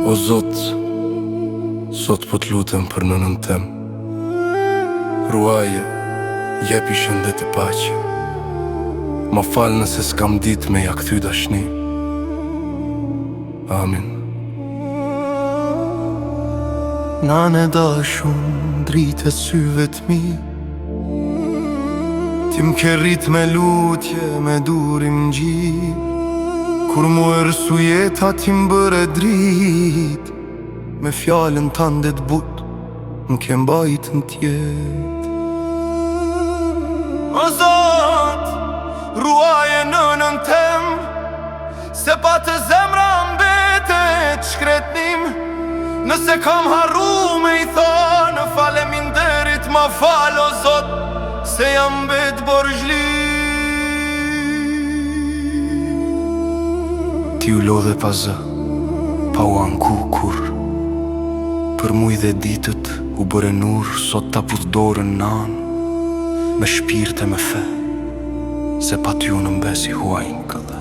O Zot, sot po t'lutem për nënën tem. Ruaje, jepi shëndet e paqe. Ma fal nëse s'kam dit me ja kthy dashni. Amin. Nane dashun, dritë e syve t'mi, ti m'ke rrit me lutje, me durim gji. Kur mu ersu jeta ti m'bëre drit, me fjallën t'ande t'but, m'ke mbajt n'tjet. O Zot, ruaje nënën tem, se pa të zemra mbetet shkretnim. Nëse kam harru me i thonë, faleminderit ma fal o Zot, se jam bet borxhli. Ti u lodhe pa zë, pa u anku kur. Për muj dhe ditët u bëre nur, sot ta puth dorën nan, me shpirte me fe, se pa t'ju në mbesi huajnë këdhe.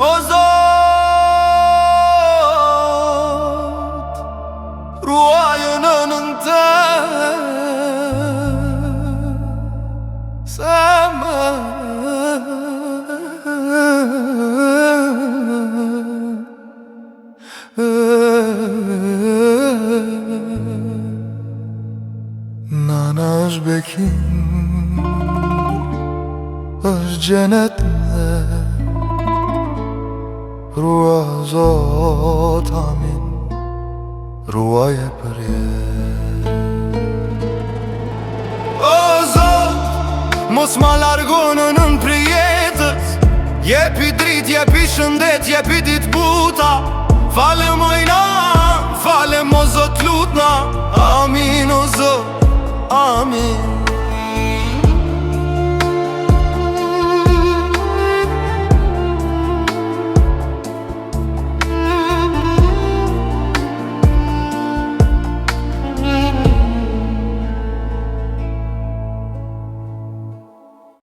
O Zot, ruaje nënën tem, se më Nana është bekim, është gjenet dhe rua Zot, amin, ruaje për jet. O Zot, mos ma largonën në për jetës, jepi drit, jepi shëndet, jepi dit buta. Fale mojna, fale mo Zot lutna, amin o Zot, amin.